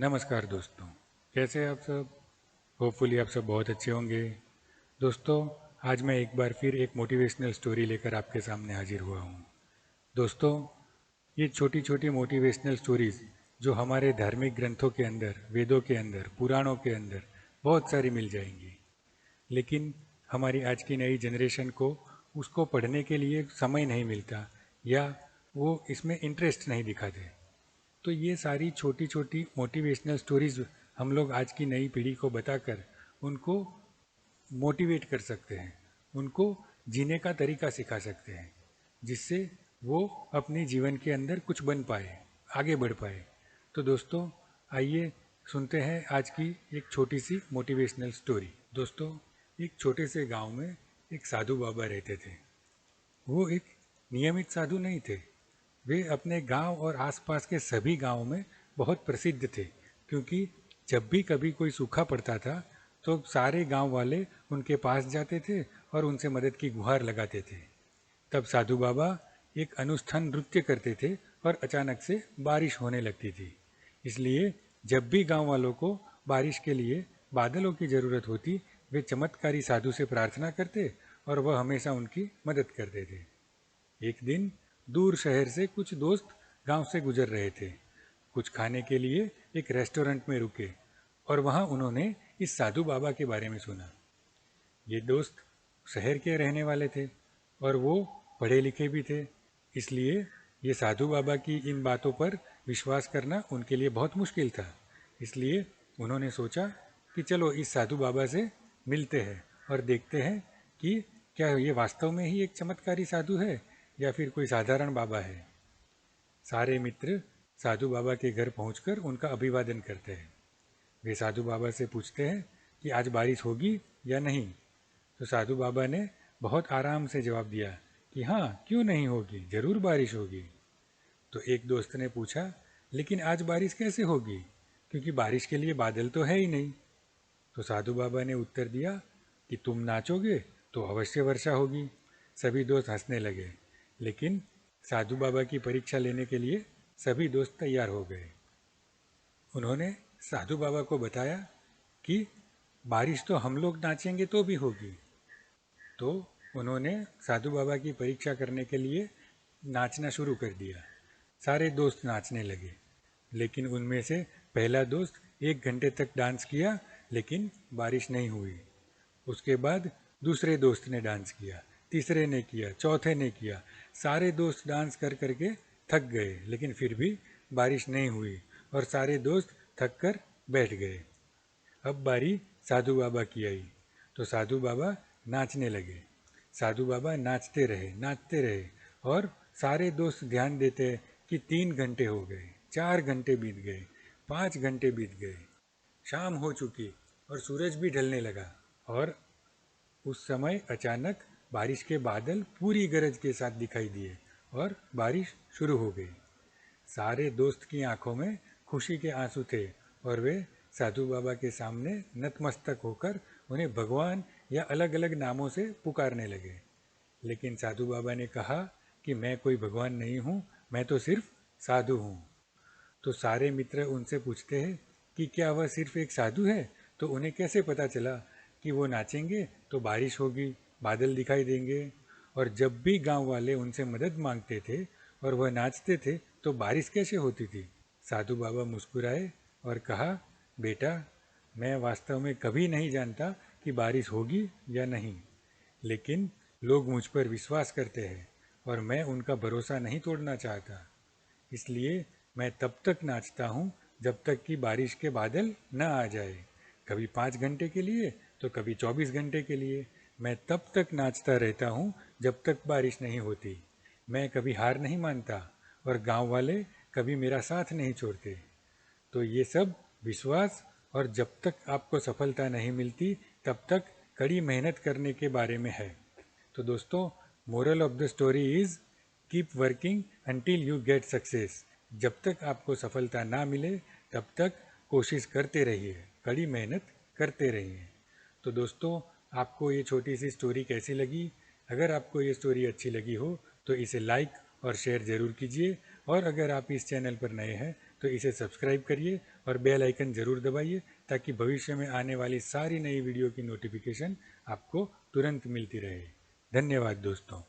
नमस्कार दोस्तों, कैसे हैं आप सब। होपफुली आप सब बहुत अच्छे होंगे। दोस्तों, आज मैं एक बार फिर एक मोटिवेशनल स्टोरी लेकर आपके सामने हाजिर हुआ हूँ। दोस्तों, ये छोटी छोटी मोटिवेशनल स्टोरीज जो हमारे धार्मिक ग्रंथों के अंदर, वेदों के अंदर, पुराणों के अंदर बहुत सारी मिल जाएंगी, लेकिन हमारी आज की नई जनरेशन को उसको पढ़ने के लिए समय नहीं मिलता या वो इसमें इंटरेस्ट नहीं दिखाते। तो ये सारी छोटी छोटी मोटिवेशनल स्टोरीज हम लोग आज की नई पीढ़ी को बताकर उनको मोटिवेट कर सकते हैं, उनको जीने का तरीका सिखा सकते हैं, जिससे वो अपने जीवन के अंदर कुछ बन पाए, आगे बढ़ पाए। तो दोस्तों, आइए सुनते हैं आज की एक छोटी सी मोटिवेशनल स्टोरी। दोस्तों, एक छोटे से गांव में एक साधु बाबा रहते थे। वो एक नियमित साधु नहीं थे। वे अपने गांव और आसपास के सभी गांवों में बहुत प्रसिद्ध थे, क्योंकि जब भी कभी कोई सूखा पड़ता था तो सारे गांव वाले उनके पास जाते थे और उनसे मदद की गुहार लगाते थे। तब साधु बाबा एक अनुष्ठान नृत्य करते थे और अचानक से बारिश होने लगती थी। इसलिए जब भी गांव वालों को बारिश के लिए बादलों की ज़रूरत होती, वे चमत्कारी साधु से प्रार्थना करते और वह हमेशा उनकी मदद करते थे। एक दिन दूर शहर से कुछ दोस्त गांव से गुजर रहे थे। कुछ खाने के लिए एक रेस्टोरेंट में रुके और वहां उन्होंने इस साधु बाबा के बारे में सुना। ये दोस्त शहर के रहने वाले थे और वो पढ़े लिखे भी थे, इसलिए ये साधु बाबा की इन बातों पर विश्वास करना उनके लिए बहुत मुश्किल था। इसलिए उन्होंने सोचा कि चलो इस साधु बाबा से मिलते हैं और देखते हैं कि क्या ये वास्तव में ही एक चमत्कारी साधु है या फिर कोई साधारण बाबा है। सारे मित्र साधु बाबा के घर पहुंचकर उनका अभिवादन करते हैं। वे साधु बाबा से पूछते हैं कि आज बारिश होगी या नहीं। तो साधु बाबा ने बहुत आराम से जवाब दिया कि हाँ, क्यों नहीं होगी, जरूर बारिश होगी। तो एक दोस्त ने पूछा, लेकिन आज बारिश कैसे होगी, क्योंकि बारिश के लिए बादल तो है ही नहीं। तो साधु बाबा ने उत्तर दिया कि तुम नाचोगे तो अवश्य वर्षा होगी। सभी दोस्त हंसने लगे, लेकिन साधु बाबा की परीक्षा लेने के लिए सभी दोस्त तैयार हो गए। उन्होंने साधु बाबा को बताया कि बारिश तो हम लोग नाचेंगे तो भी होगी। तो उन्होंने साधु बाबा की परीक्षा करने के लिए नाचना शुरू कर दिया। सारे दोस्त नाचने लगे, लेकिन उनमें से पहला दोस्त 1 घंटे तक डांस किया, लेकिन बारिश नहीं हुई। उसके बाद दूसरे दोस्त ने डांस किया, तीसरे ने किया, चौथे ने किया। सारे दोस्त डांस कर करके थक गए, लेकिन फिर भी बारिश नहीं हुई और सारे दोस्त थक कर बैठ गए। अब बारी साधु बाबा की आई, तो साधु बाबा नाचने लगे। साधु बाबा नाचते रहे और सारे दोस्त ध्यान देते कि 3 घंटे हो गए, 4 घंटे बीत गए, 5 घंटे बीत गए। शाम हो चुकी और सूरज भी ढलने लगा और उस समय अचानक बारिश के बादल पूरी गरज के साथ दिखाई दिए और बारिश शुरू हो गई। सारे दोस्त की आंखों में खुशी के आंसू थे और वे साधु बाबा के सामने नतमस्तक होकर उन्हें भगवान या अलग अलग नामों से पुकारने लगे। लेकिन साधु बाबा ने कहा कि मैं कोई भगवान नहीं हूँ, मैं तो सिर्फ साधु हूँ। तो सारे मित्र उनसे पूछते हैं कि क्या वह सिर्फ एक साधु है, तो उन्हें कैसे पता चला कि वो नाचेंगे तो बारिश होगी, बादल दिखाई देंगे। और जब भी गांव वाले उनसे मदद मांगते थे और वह नाचते थे तो बारिश कैसे होती थी। साधु बाबा मुस्कुराए और कहा, बेटा, मैं वास्तव में कभी नहीं जानता कि बारिश होगी या नहीं, लेकिन लोग मुझ पर विश्वास करते हैं और मैं उनका भरोसा नहीं तोड़ना चाहता। इसलिए मैं तब तक नाचता हूँ जब तक कि बारिश के बादल न आ जाए। कभी 5 घंटे के लिए तो कभी 24 घंटे के लिए। मैं तब तक नाचता रहता हूँ जब तक बारिश नहीं होती। मैं कभी हार नहीं मानता और गांव वाले कभी मेरा साथ नहीं छोड़ते। तो ये सब विश्वास और जब तक आपको सफलता नहीं मिलती तब तक कड़ी मेहनत करने के बारे में है। तो दोस्तों, moral of the story is keep working until you get success. जब तक आपको सफलता ना मिले तब तक कोशिश करते रहिए, कड़ी मेहनत करते रहिए। तो दोस्तों, आपको ये छोटी सी स्टोरी कैसी लगी? अगर आपको ये स्टोरी अच्छी लगी हो तो इसे लाइक और शेयर ज़रूर कीजिए और अगर आप इस चैनल पर नए हैं तो इसे सब्सक्राइब करिए और बेल आइकन ज़रूर दबाइए ताकि भविष्य में आने वाली सारी नई वीडियो की नोटिफिकेशन आपको तुरंत मिलती रहे। धन्यवाद दोस्तों।